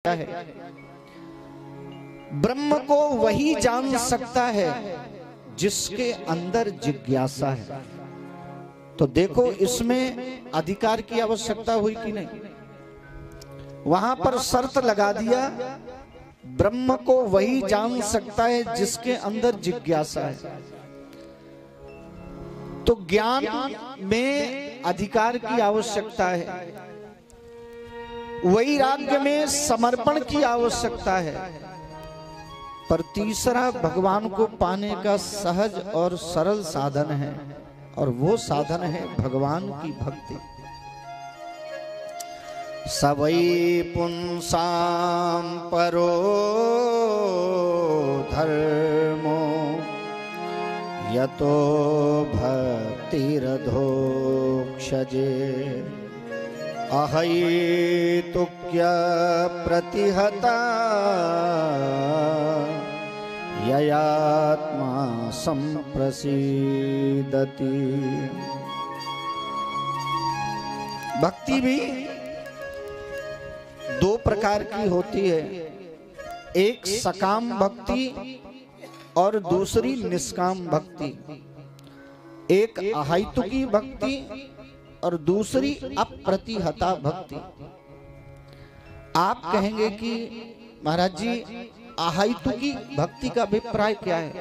है। ब्रह्म को वही जान सकता है जिसके अंदर जिज्ञासा है। तो देखो इसमें अधिकार की आवश्यकता हुई कि नहीं। वहां पर शर्त लगा दिया, ब्रह्म को वही जान सकता है जिसके अंदर जिज्ञासा है। तो ज्ञान में अधिकार की आवश्यकता है, वैराग्य में समर्पण की आवश्यकता है, पर तीसरा भगवान को पाने का सहज और सरल साधन है, और वो साधन है भगवान की भक्ति। सवै पुंसां परो धर्मो यतो भक्तिरधोक्षजे अहैतुक्य प्रतिहता ययात्मा संप्रसीदति। भक्ति भी दो प्रकार की होती है, एक सकाम भक्ति और दूसरी निष्काम भक्ति। एक अहैतुकी भक्ति और दूसरी अप्रतिहता भक्ति। आप कहेंगे कि महाराज जी अहैतुकी भक्ति का अभिप्राय क्या है?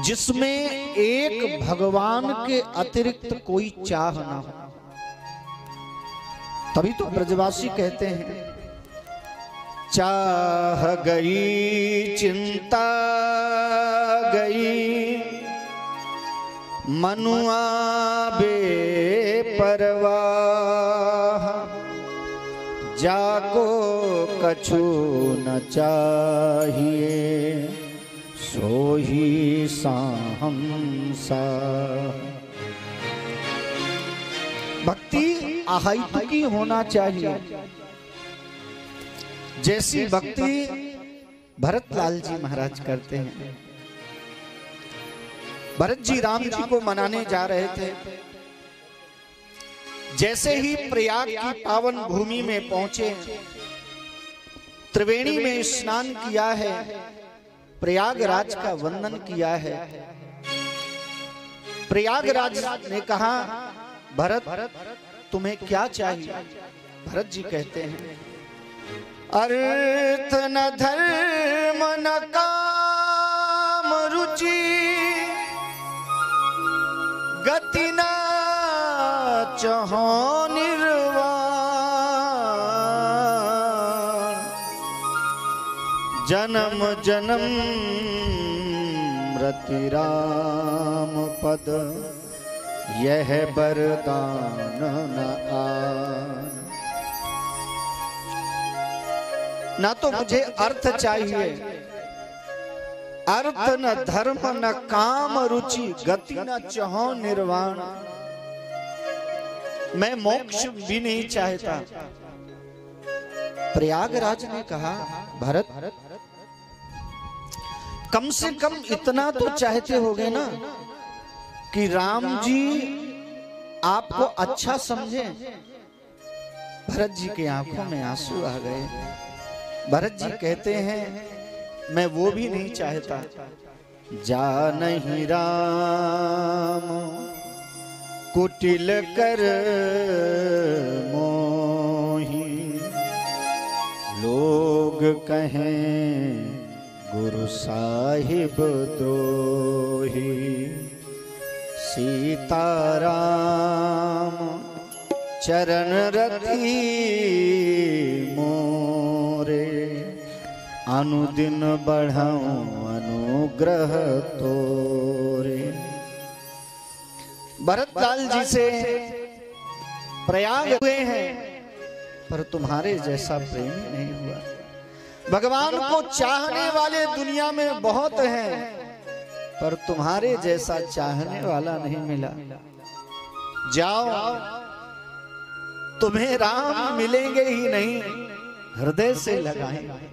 जिसमें एक भगवान के अतिरिक्त कोई चाह ना हो। तभी तो ब्रजवासी कहते हैं, चाह गई चिंता गई मनुआ बेपरवाह जाको कछु न चाहिए सो ही साहंसा। भक्ति अहैतुकी होना चाहिए। जैसी भक्ति भरतलाल जी महाराज करते हैं। भरत जी राम जी को मनाने जा रहे थे। जैसे ही प्रयाग की पावन भूमि में पहुंचे, त्रिवेणी में स्नान किया है, प्रयागराज का वंदन किया है। प्रयागराज ने कहा, भरत तुम्हें क्या चाहिए? भरत जी कहते हैं, अर्थ न धर्म न काम रुचि गति न चाहो निर्वाण जन्म जन्म रति राम पद यह वरदान न आन। ना तो मुझे अर्थ चाहिए, अर्थ न धर्म न काम रुचि गति न चाहो निर्वाण। मैं मोक्ष भी नहीं चाहता। प्रयागराज ने कहा, भरत कम से कम इतना तो चाहते होगे ना कि राम जी आपको अच्छा समझे। भरत जी की आंखों में आंसू आ गए। भरत जी कहते हैं, मैं वो भी नहीं चाहता। जा नहीं राम कुटिल कर मोही लोग कहें गुरु साहिब द्रोही सीताराम चरण रति मोरे अनुदिन बढ़ाऊं अनुग्रह तोरे। भरतलाल जी से प्रयाग हुए हैं, पर तुम्हारे जैसा प्रेम नहीं हुआ। भगवान को चाहने वाले दुनिया में बहुत हैं, पर तुम्हारे जैसा चाहने वाला नहीं मिला। जाओ, तुम्हें राम मिलेंगे ही नहीं, हृदय से लगाएंगे।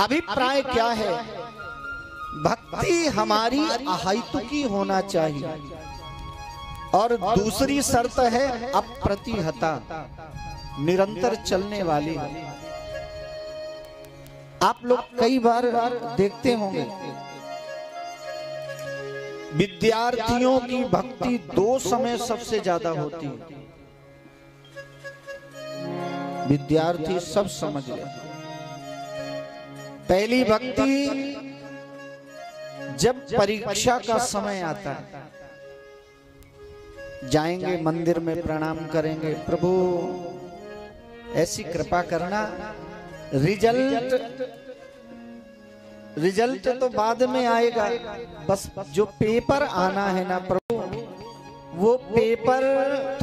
अभिप्राय क्या है? भक्ति हमारी अहैतुकी होना चाहिए, और दूसरी शर्त है अप्रतिहता। निरंतर चलने वाली। आप लोग कई बार देखते होंगे विद्यार्थियों की भक्ति दो समय सबसे ज्यादा होती है। विद्यार्थी सब समझ ले। पहली भक्ति जब परीक्षा का समय आता है, जाएंगे मंदिर में प्रणाम करेंगे, प्रभु ऐसी कृपा करना, रिजल्ट तो बाद में आएगा, बस जो पेपर आना है ना प्रभु, वो पेपर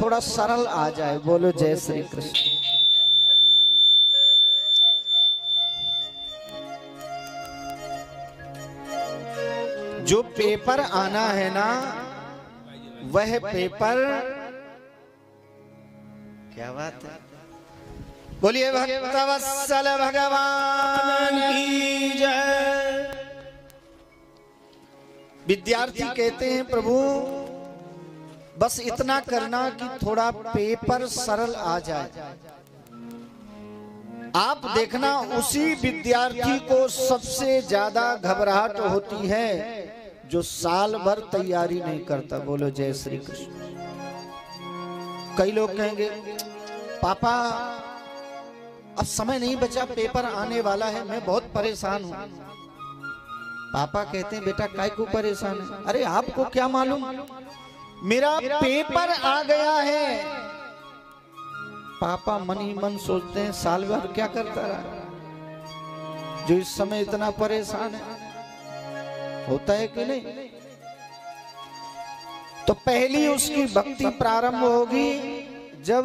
थोड़ा सरल आ जाए। बोलो जय श्री कृष्ण। जो पेपर आना है ना, वह पेपर, क्या बात है, बोलिए भक्तवत्सल भगवान की जय। विद्यार्थी कहते हैं प्रभु बस इतना करना कि थोड़ा पेपर सरल आ जाए। आप देखना उसी विद्यार्थी को सबसे ज्यादा घबराहट होती है जो साल भर तैयारी नहीं करता। बोलो जय श्री कृष्ण। कई लोग कहेंगे पापा अब समय नहीं बचा, पेपर आने वाला है, मैं बहुत परेशान हूं। पापा कहते हैं बेटा काय को परेशान है? अरे आपको क्या मालूम, मेरा पेपर आ गया है। पापा मन ही मन सोचते हैं साल भर क्या करता रहा जो इस समय इतना परेशान है। होता है कि नहीं? तो पहली उसकी भक्ति प्रारंभ होगी जब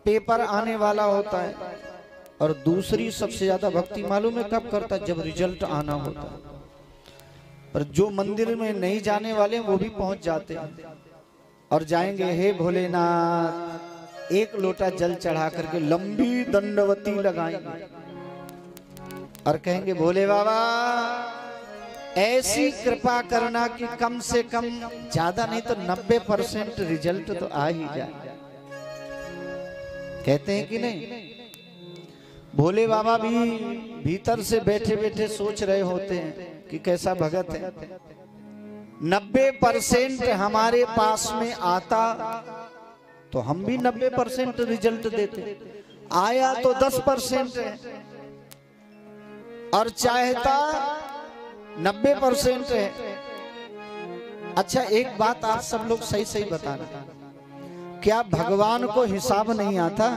पेपर आने वाला होता है, और दूसरी सबसे ज्यादा भक्ति मालूम है कब करता है? जब रिजल्ट आना होता है। पर जो मंदिर में नहीं जाने वाले वो भी पहुंच जाते हैं और जाएंगे, हे भोलेनाथ, एक लोटा जल चढ़ा करके लंबी दंडवती लगाएंगे और कहेंगे भोले बाबा ऐसी कृपा करना कि कम से कम ज्यादा नहीं तो 90% रिजल्ट तो आ ही जाए। कहते हैं कि नहीं? भोले बाबा भी भीतर से बैठे बैठे सोच रहे होते हैं कि कैसा भगत है। 90% हमारे पास में आता तो हम भी 90% रिजल्ट देते। आया तो 10% है और चाहता 90% है। अच्छा एक बात आप सब लोग सही सही बताना, क्या भगवान को हिसाब नहीं आता?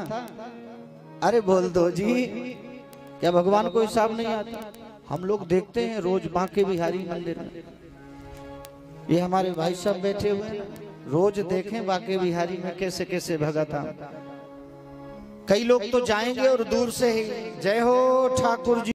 अरे बोल दो जी, क्या भगवान को हिसाब नहीं आता? हम लोग देखते हैं रोज बांके बिहारी मंदिर में, ये हमारे भाई साहब बैठे हुए हैं, रोज देखें बांके बिहारी में कैसे कैसे भगत आ। कई लोग तो जाएंगे और दूर से ही जय हो ठाकुर जी